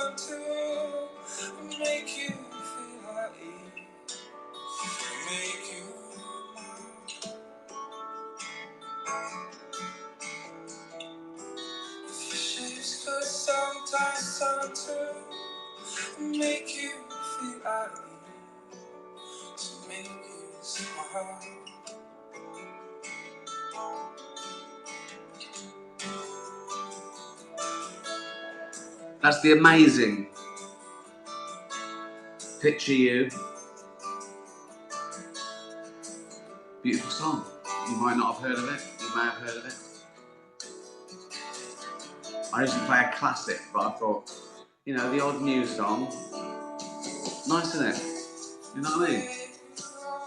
sun to make you feel at ease, make you mine. If your shapes could sometimes sun to make you feel at ease, to make you smile. That's the amazing Picture You. Beautiful song. You might not have heard of it. You may have heard of it. I used to play a classic, but I thought, you know, the odd new song, nice, isn't it? You know what I mean?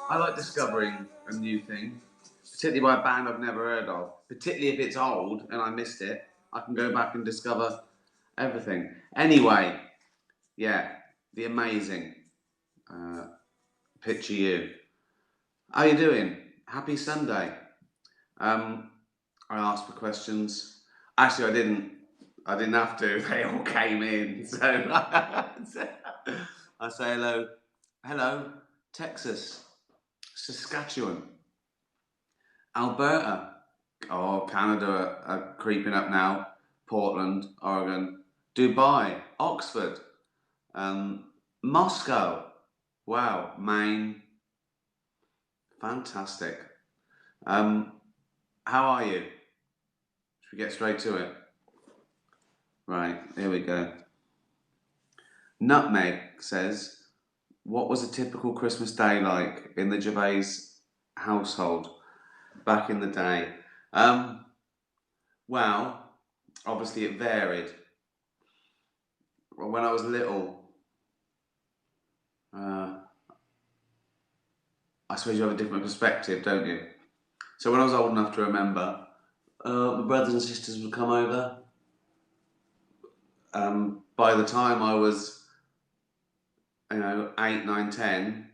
I like discovering a new thing, particularly by a band I've never heard of. Particularly if it's old and I missed it, I can go back and discover everything. Anyway, yeah, the amazing Picture You. How you doing? Happy Sunday. I asked for questions. Actually, I didn't have to. They all came in. So I say hello, Texas, Saskatchewan, Alberta. Oh, Canada are creeping up now. Portland, Oregon, Dubai, Oxford, Moscow. Wow, Maine. Fantastic. How are you? Should we get straight to it? Right, here we go. Nutmeg says, what was a typical Christmas day like in the Gervais household back in the day? Well, obviously it varied. When I was little, I suppose you have a different perspective, don't you? So when I was old enough to remember, my brothers and sisters would come over. By the time I was, 8, 9, 10,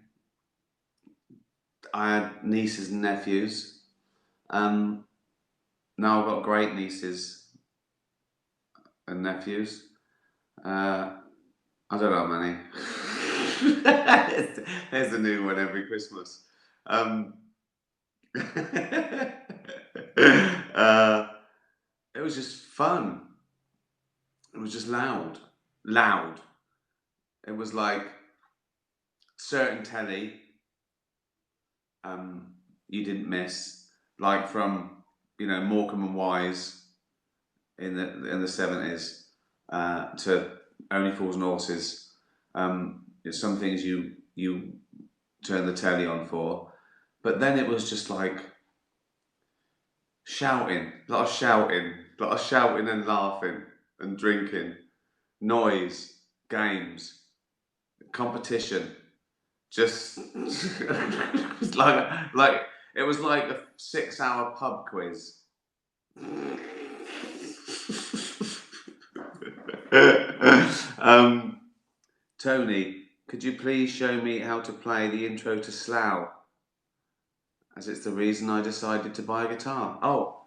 I had nieces and nephews. Now I've got great nieces and nephews. I don't know how many. There's a new one every Christmas. It was just fun. It was just loud. It was like certain telly you didn't miss, like from Morecambe and Wise in the 70s to Only Fools and Horses. Some things you turn the telly on for, but then it was just like shouting, a lot of shouting and laughing and drinking, noise, games, competition. Just it was like it was like a 6-hour pub quiz. Tony, could you please show me how to play the intro to Slough? As it's the reason I decided to buy a guitar. Oh,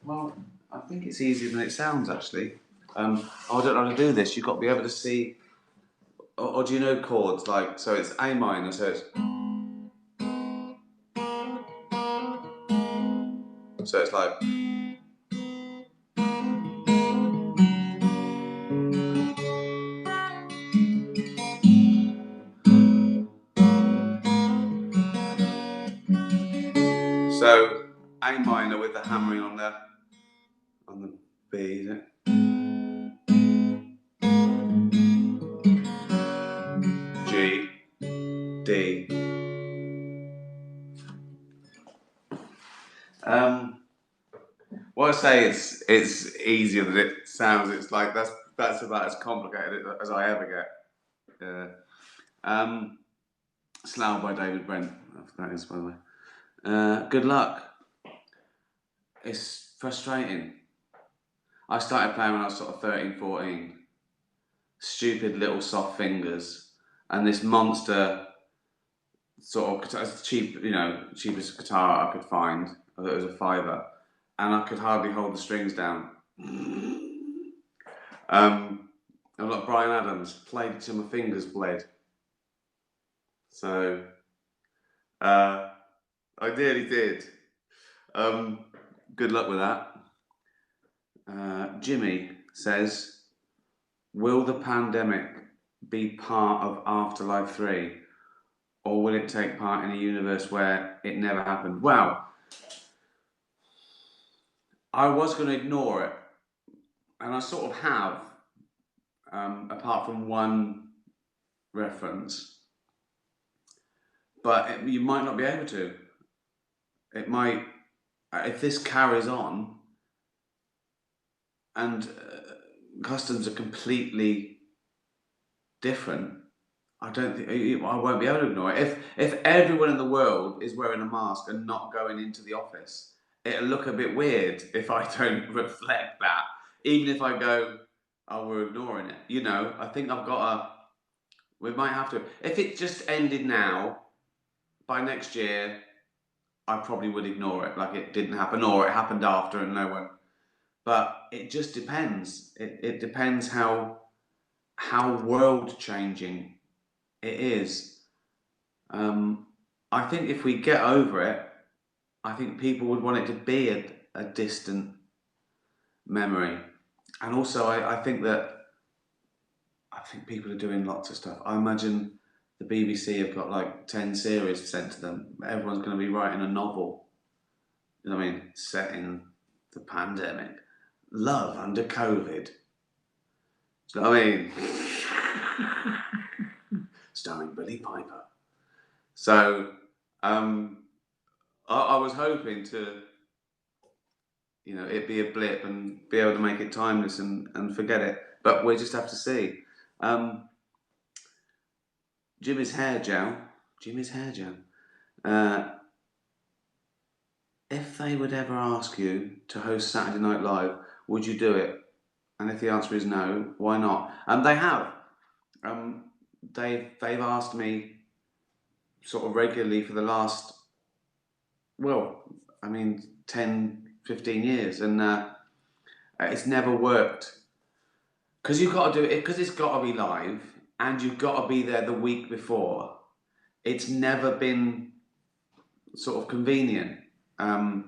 well, I think it's easier than it sounds actually. I don't know how to do this. You've got to be able to see. Or do you know chords? Like, so it's A minor, so it's like. So A minor with the hammering on the B, is it? G, D. Well, I say it's easier than it sounds. It's like that's about as complicated as I ever get. Slough by David Brent. That is, by the way. Good luck. It's frustrating. I started playing when I was sort of 13, 14. Stupid little soft fingers and this monster sort of guitar, cheapest guitar I could find. It was a fiver, and I could hardly hold the strings down. I'm like Brian Adams, played till my fingers bled. So, I nearly did. Good luck with that. Jimmy says, will the pandemic be part of Afterlife 3? Or will it take part in a universe where it never happened? Well, I was going to ignore it. And I sort of have, apart from one reference. But you might not be able to. It might, if this carries on and customs are completely different, I don't think I won't be able to ignore it. If everyone in the world is wearing a mask and not going into the office, it'll look a bit weird if I don't reflect that. Even if I go, oh, we're ignoring it. You know, I think I've got to. We might have to. If it just ended now, by next year, I probably would ignore it, like it didn't happen, or it happened after and no one. But it just depends. It depends how world changing it is. I think if we get over it, I think people would want it to be a distant memory. And also, I think people are doing lots of stuff. I imagine the BBC have got like 10 series sent to them. Everyone's going to be writing a novel, you know what I mean, set in the pandemic. Love under COVID. Do you know what I mean? Starring Billy Piper. So, I was hoping to, you know, it be a blip and be able to make it timeless and forget it. But we'll just have to see. Jimmy's hair gel. If they would ever ask you to host Saturday Night Live, would you do it? And if the answer is no, why not? They have. They've asked me sort of regularly for the last, well, I mean, 10, 15 years, and it's never worked. Because you've got to do it, because it's got to be live, and you've got to be there the week before. It's never been sort of convenient. But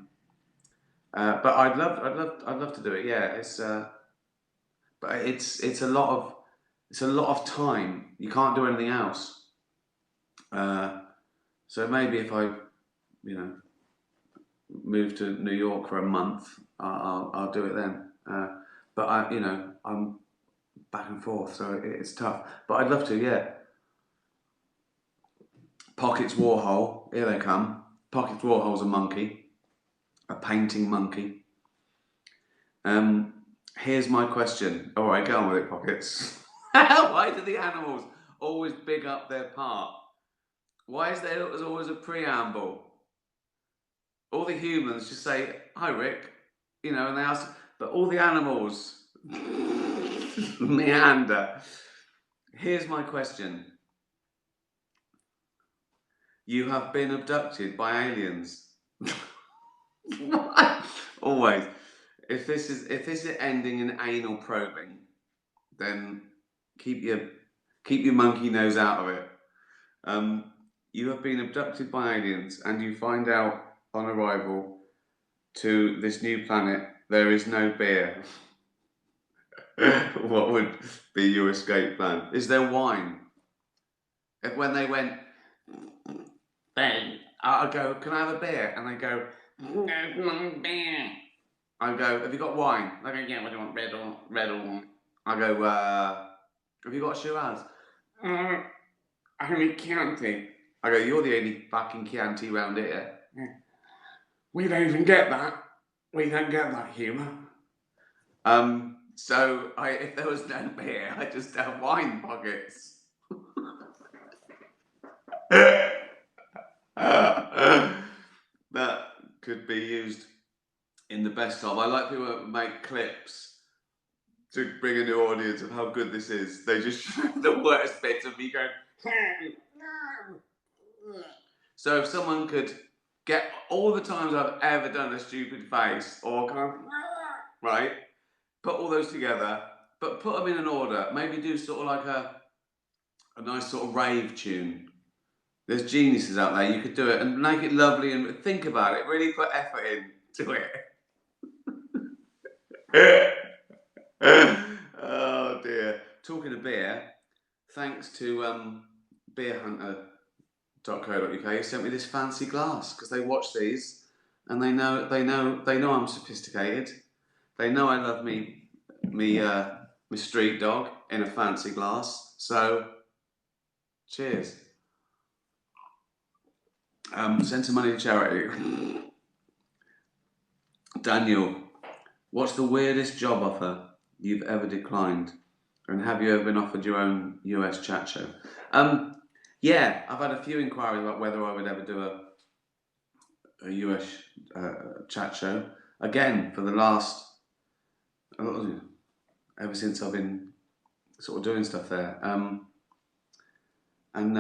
I'd love to do it. Yeah, but it's a lot of time. You can't do anything else. So maybe if I, you know, move to New York for a month, I'll do it then. But I'm back and forth, so it's tough. But I'd love to, yeah. Pockets Warhol, here they come. Pockets Warhol's a monkey, a painting monkey. Here's my question. All right, get on with it, Pockets. Why do the animals always big up their part? Why is there always a preamble? All the humans just say, "Hi, Rick," you know, and they ask, but all the animals meander. Here's my question. You have been abducted by aliens. Always. If this is ending in anal probing, then keep your monkey nose out of it. You have been abducted by aliens, and you find out on arrival to this new planet there is no beer. What would be your escape plan? Is there wine? If when they went, bang, I go, can I have a beer? And they go, there's no beer. I go, have you got wine? They go, yeah, what do you want, red or wine? I go, have you got a Shiraz? Only Chianti. I go, you're the only fucking Chianti round here. Yeah. We don't even get that. We don't get that humour. So if there was no beer, I'd just have wine, Pockets. That could be used in the best of. I like people that make clips to bring a new audience of how good this is. They just show the worst bits of me going. So if someone could get all the times I've ever done a stupid face or kind of right, put all those together but put them in an order. Maybe do sort of like a nice sort of rave tune. There's geniuses out there. You could do it and make it lovely and think about it. Really put effort into it. Oh dear. Talking of beer, thanks to beerhunter.co.uk, who sent me this fancy glass because they watch these and they know I'm sophisticated. They know I love me street dog in a fancy glass. So cheers. Send some money to charity. Daniel, what's the weirdest job offer you've ever declined? And have you ever been offered your own US chat show? Yeah, I've had a few inquiries about whether I would ever do a US chat show. Again, for the last, ever since I've been sort of doing stuff there. And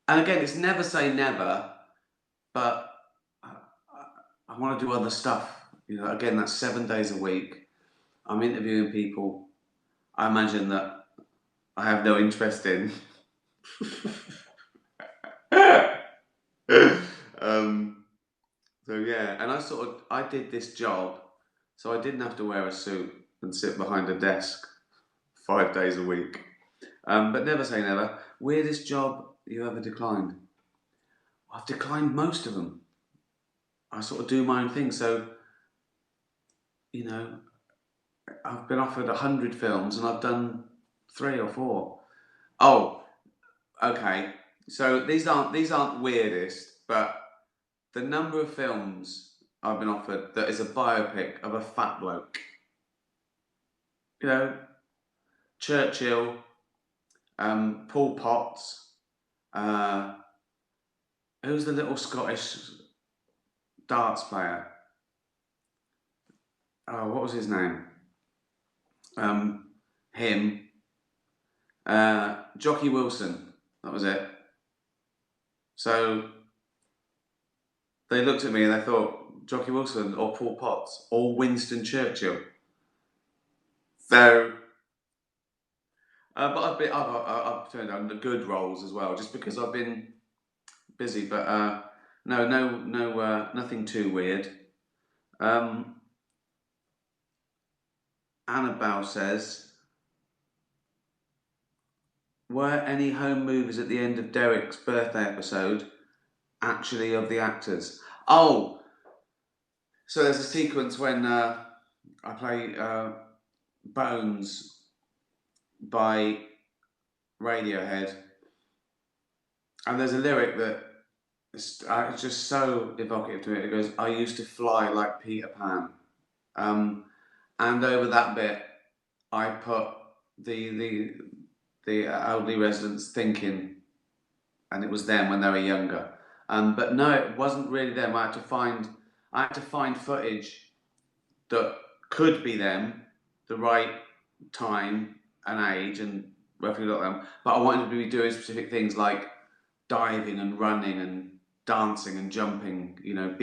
again, it's never say never, but I want to do other stuff. You know, again, that's 7 days a week. I'm interviewing people I imagine that I have no interest in. So yeah, and I did this job, so I didn't have to wear a suit and sit behind a desk 5 days a week. But never say never. Weirdest job you ever declined? I've declined most of them. I sort of do my own thing, so you know, I've been offered 100 films and I've done 3 or 4. Oh, okay. So these aren't weirdest, but the number of films I've been offered that is a biopic of a fat bloke. You know, Churchill, Paul Potts, who's the little Scottish darts player? Oh, what was his name? Him. Jockey Wilson. That was it. So they looked at me and they thought, Jockey Wilson or Paul Potts or Winston Churchill. So, but I've turned down the good roles as well, just because I've been busy. But no, nothing too weird. Annabelle says, were any home movies at the end of Derek's birthday episode actually of the actors? Oh, so there's a sequence when I play Bones by Radiohead, and there's a lyric that it's just so evocative to me. It goes, "I used to fly like Peter Pan," and over that bit, I put the elderly residents thinking, and it was them when they were younger. But no, it wasn't really them. I had to find footage that could be them, the right time and age, and roughly got them. But I wanted to be doing specific things like diving and running and dancing and jumping. You know,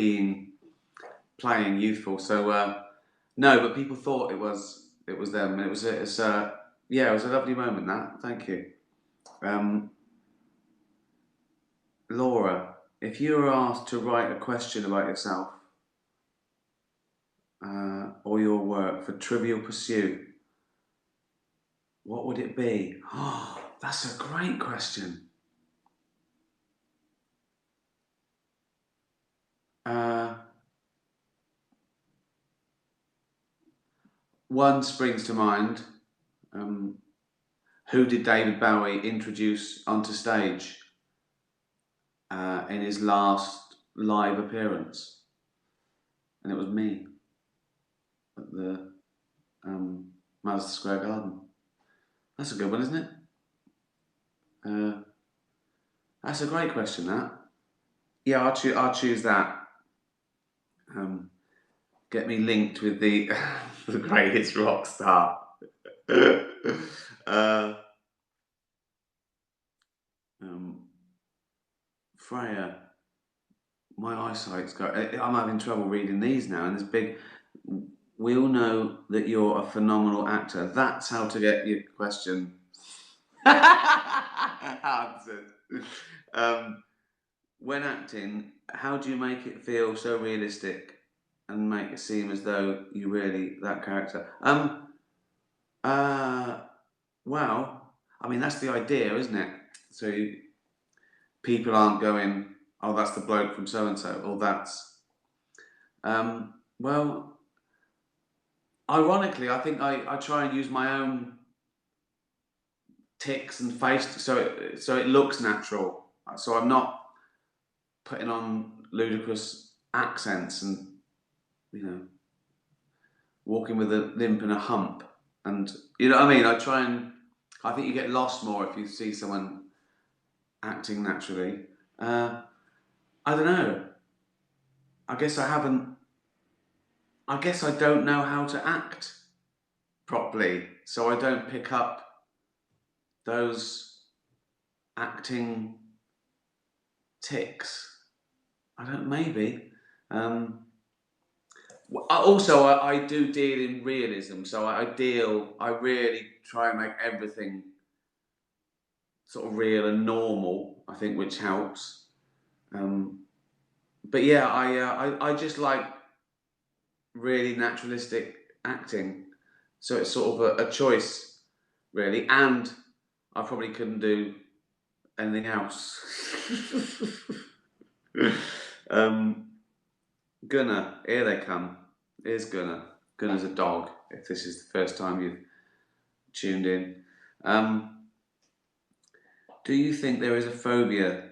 playing youthful. So no, but people thought it was them, and it was yeah, it was a lovely moment. That, thank you. Laura, if you were asked to write a question about yourself or your work for Trivial Pursuit, what would it be? Oh, that's a great question. One springs to mind. Who did David Bowie introduce onto stage in his last live appearance? And it was me at the Madison Square Garden. That's a good one, isn't it? That's a great question, that. Yeah, I'll choose that. Get me linked with the the greatest rock star. Freya, my eyesight's got. I'm having trouble reading these now, and there's big we all know that you're a phenomenal actor. That's how to get your question answered. When acting, how do you make it feel so realistic and make it seem as though you really that character? Well, I mean that's the idea, isn't it? So people aren't going, oh, that's the bloke from so and so, or that's. Well, ironically, I think I try and use my own tics and face so it looks natural. So I'm not putting on ludicrous accents and walking with a limp and a hump, and you know what I mean. I think you get lost more if you see someone acting naturally. I don't know. I guess I haven't. I guess I don't know how to act properly, so I don't pick up those acting tics. I don't. Maybe. Also, I do deal in realism, so I really try and make everything sort of real and normal, I think, which helps. But yeah, I just like really naturalistic acting, so it's sort of a choice, really, and I probably couldn't do anything else. Gunnar, here they come. Here's Gunnar. Gunnar's a dog, if this is the first time you've tuned in. Do you think there is a phobia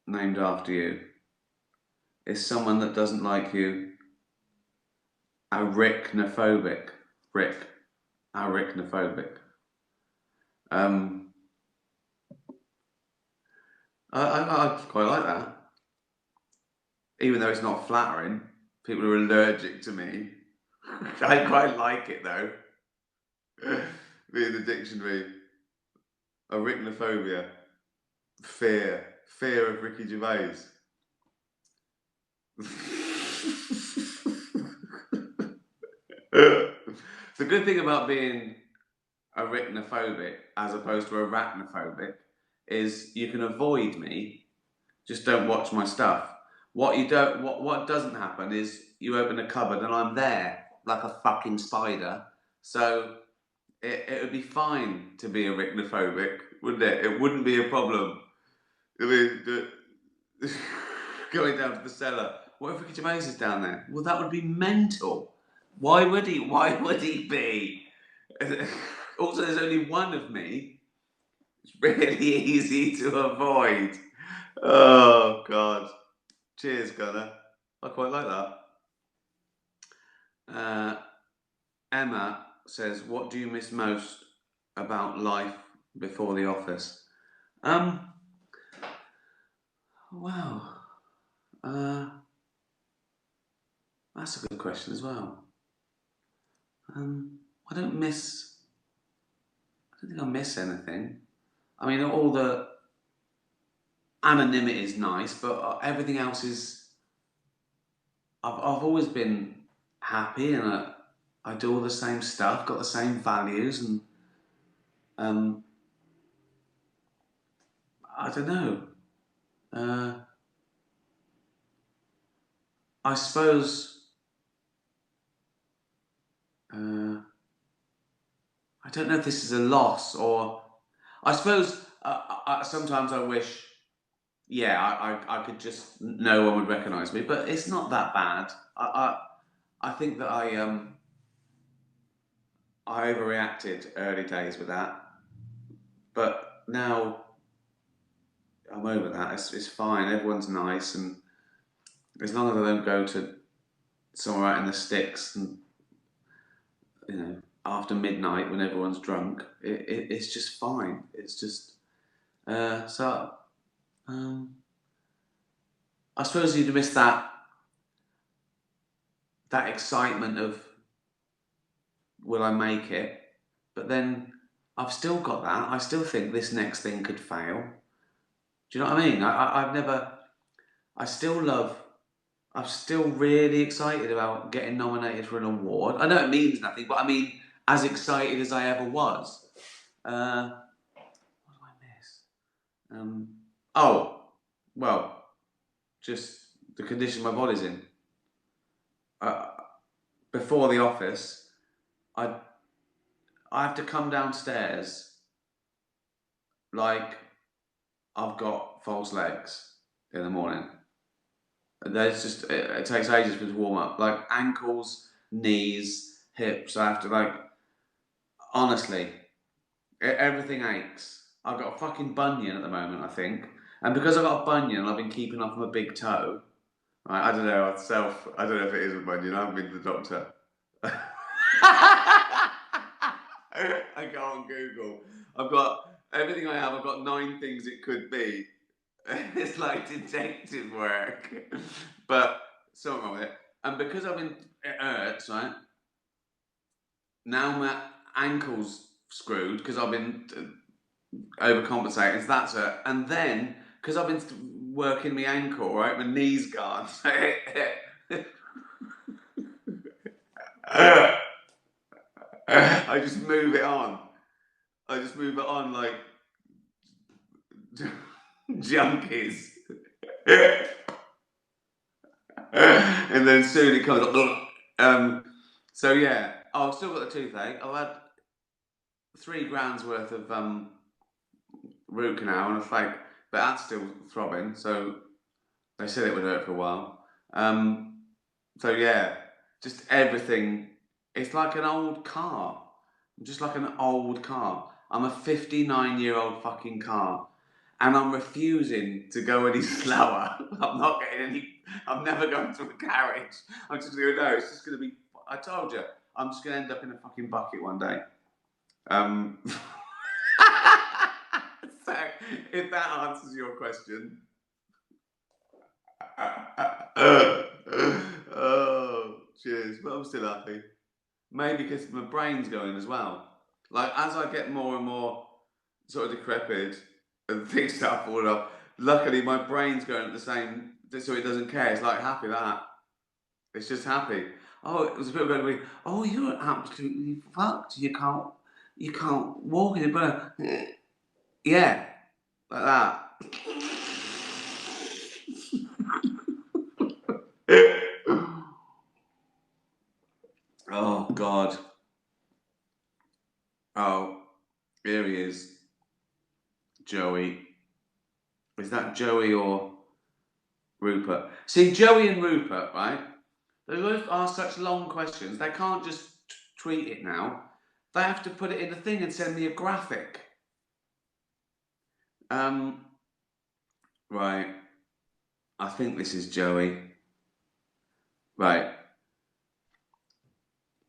named after you? Is someone that doesn't like you arachnophobic? Arachnophobic. I quite like that. Even though it's not flattering, people are allergic to me. I quite like it though. Be in the dictionary. Arachnophobia. Fear of Ricky Gervais. The good thing about being arachnophobic as opposed to arachnophobic is you can avoid me, just don't watch my stuff. What doesn't happen is you open a cupboard and I'm there like a fucking spider. So it would be fine to be arachnophobic, wouldn't it? It wouldn't be a problem. I mean, going down to the cellar. What if Ricky Gervais is down there? Well, that would be mental. Why would he? Why would he be? Also, there's only one of me. It's really easy to avoid. Oh, God. Cheers, Gunnar. I quite like that. Emma says, what do you miss most about life before the office? Wow. That's a good question as well. I don't think I miss anything. I mean, all the anonymity is nice, but everything else is. I've always been happy, and I do all the same stuff, got the same values, and I don't know. I suppose. I don't know if this is a loss or. I suppose sometimes I wish. Yeah, I could just no one would recognise me, but it's not that bad. I think that I overreacted early days with that, but now I'm over that. It's fine. Everyone's nice, and as long as I don't go to somewhere out in the sticks and after midnight when everyone's drunk, it's just fine. It's just so. I suppose you'd miss that excitement of will I make it? But then I've still got that. I still think this next thing could fail. Do you know what I mean? I've never. I still love I'm still really excited about getting nominated for an award. I know it means nothing, but I mean, as excited as I ever was. What do I miss? Oh, well, just the condition my body's in. Uh, Before the office, I I have to come downstairs like I've got false legs in the morning. There's just it takes ages for it to warm up. Like ankles, knees, hips. I have to like honestly, everything aches. I've got a fucking bunion at the moment, I think, and because I've got a bunion, I've been keeping off my big toe. Right, I don't know. I don't know if it is a bunion. I haven't been to the doctor. I go on Google. I've got everything I have. I've got 9 things it could be. It's like detective work, but something wrong with it. And because I've been, it hurts, right? Now my ankle's screwed because I've been overcompensating. So that's it. And then because I've been working my ankle, right, my knee's gone. I just move it on. I just move it on like junkies. And then soon it comes up. So yeah, I've still got the toothache. I've had 3 grand's worth of root canal and a fake, but that's still throbbing. So they said it would hurt for a while. So yeah, just everything. It's like an old car. I'm just like an old car. I'm a 59-year-old fucking car. And I'm refusing to go any slower. I'm not getting any. I'm never going to a garage. I'm just going to go. No, it's just going to be. I told you. I'm just going to end up in a fucking bucket one day. So, if that answers your question. Oh, cheers. But I'm still happy. Maybe because my brain's going as well. Like, as I get more and more sort of decrepit and things start falling off, luckily my brain's going at the same, so it doesn't care. It's like happy that. It's just happy. Oh, it was a bit going to be, oh, you're absolutely fucked. You can't walk in it, but yeah, like that. Oh God. Oh, here he is, Joey. Is that Joey or Rupert? See, Joey and Rupert, right? They both ask such long questions. They can't just tweet it now. They have to put it in a thing and send me a graphic. Right. I think this is Joey. Right.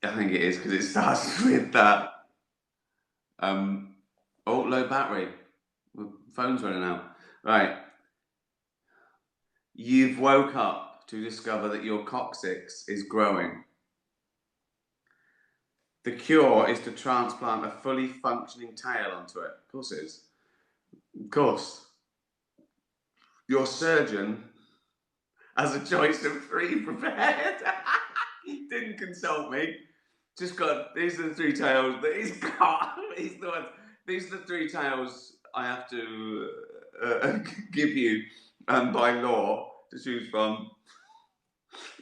I think it is because it starts with that. Oh, low battery. My phone's running out. Right. You've woke up to discover that your coccyx is growing. The cure is to transplant a fully functioning tail onto it. Of course it is. Of course. Your surgeon has a choice of 3 prepared. Didn't consult me. Just got, these are the 3 tails that he's got. These are the 3 tails I have to give you by law to choose from.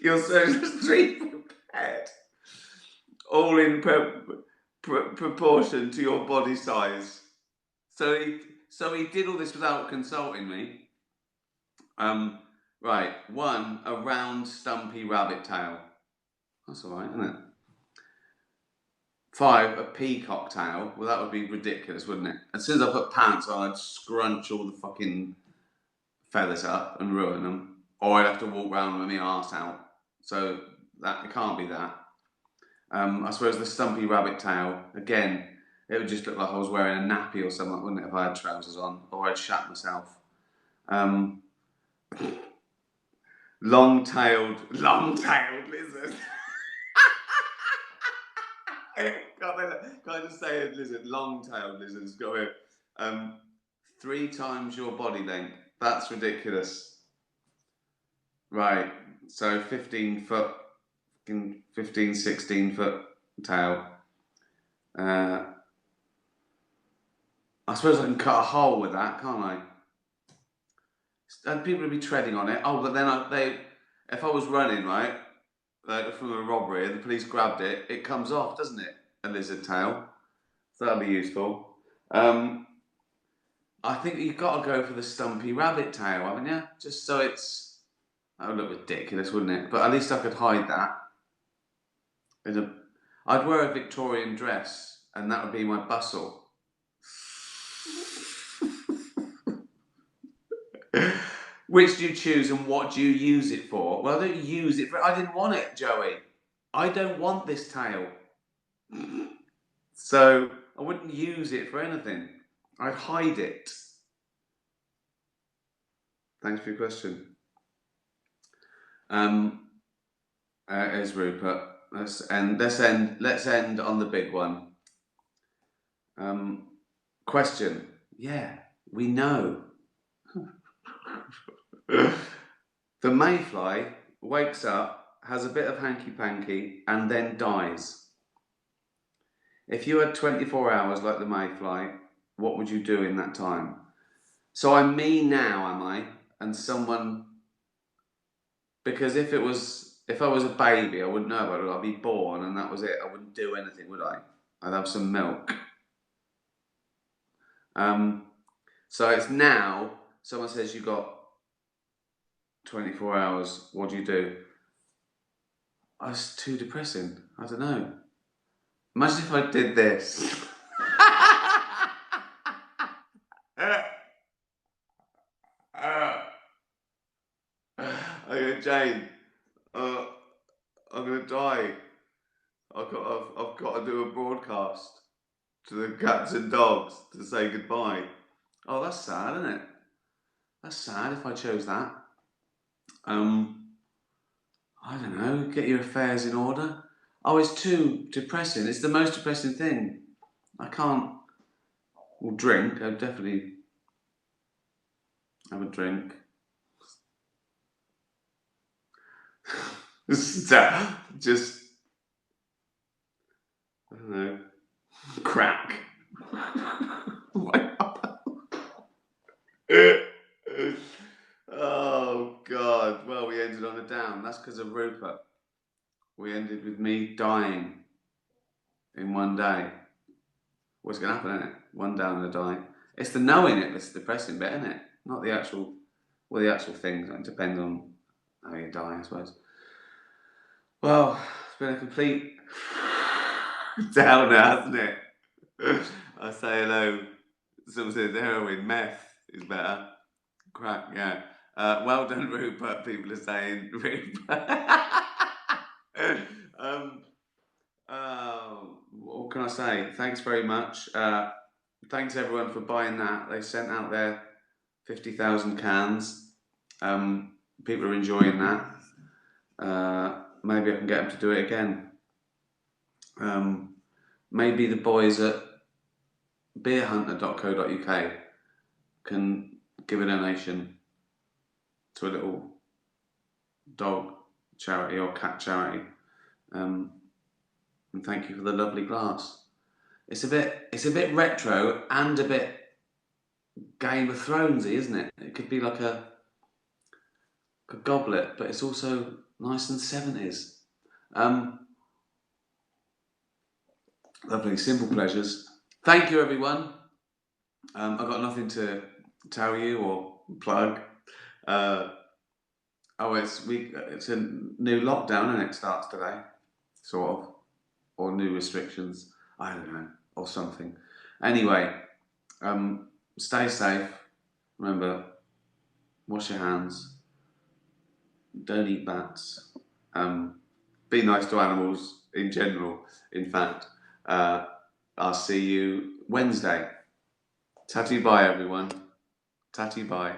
Your surgeon's 3 prepared. All in proportion to your body size. So he did all this without consulting me. Right, 1, a round stumpy rabbit tail. That's all right, isn't it? 5, a peacock tail. Well, that would be ridiculous, wouldn't it? As soon as I put pants on, I'd scrunch all the fucking feathers up and ruin them, or I'd have to walk around with my arse out. So that it can't be that. I suppose the stumpy rabbit tail, again, it would just look like I was wearing a nappy or something, wouldn't it, if I had trousers on, or I'd shat myself. Long-tailed lizard. Can't I just say a lizard? Long-tailed lizards. Got it. 3 times your body length. That's ridiculous. Right. So 15 foot, 15, 16 foot tail. I suppose I can cut a hole with that, can't I? And people would be treading on it. Oh, but then if I was running, right, like from a robbery and the police grabbed it, it comes off, doesn't it? A lizard tail. So that'll be useful. I think you've got to go for the stumpy rabbit tail, haven't you? Just so that would look ridiculous, wouldn't it? But at least I could hide that. I'd wear a Victorian dress, and that would be my bustle. Which do you choose and what do you use it for? Well, I don't use it for... I didn't want it, Joey. I don't want this tail. So I wouldn't use it for anything. I'd hide it. Thanks for your question. Is Rupert. Let's end on the big one. Question. Yeah, we know. The mayfly wakes up, has a bit of hanky-panky, and then dies. If you had 24 hours like the mayfly, what would you do in that time? So I'm me now, am I? And someone... Because if I was a baby, I wouldn't know about it. I'd be born and that was it. I wouldn't do anything, would I? I'd have some milk. So it's now, someone says you've got 24 hours, what do you do? Oh, it's too depressing. I don't know. Imagine if I did this. Okay, Jane, I'm gonna die. I've got to do a broadcast to the cats and dogs to say goodbye. Oh, that's sad, isn't it? That's sad if I chose that. I don't know, get your affairs in order. Oh, it's too depressing. It's the most depressing thing. I can't... Well, drink. I'd definitely have a drink. Just, I don't know, crack. Oh, God. Well, we ended on a down. That's because of Rupert. We ended with me dying in one day. What's going to happen, isn't it? One down and a die. It's the knowing it that's the depressing bit, isn't it? Not the actual... Well, the actual things. It depends on how you die, I suppose. Well, it's been a complete downer, hasn't it? I say hello. Someone said heroin, meth is better. Crack, yeah. Well done, Rupert, people are saying. Rupert. What can I say? Thanks very much. Thanks everyone for buying that. They sent out their 50,000 cans. People are enjoying that. Maybe I can get them to do it again. Maybe the boys at beerhunter.co.uk can give a donation to a little dog charity or cat charity. And thank you for the lovely glass. It's a bit retro and a bit Game of Thronesy, isn't it? It could be like a goblet, but it's also nice and 70s. Lovely, simple pleasures. Thank you, everyone. I've got nothing to tell you or plug. It's a new lockdown, and it starts today, sort of, or new restrictions. I don't know, or something. Anyway, stay safe. Remember, wash your hands. Don't eat bats. Be nice to animals in general. In fact, I'll see you Wednesday. Tatty bye, everyone. Tatty bye.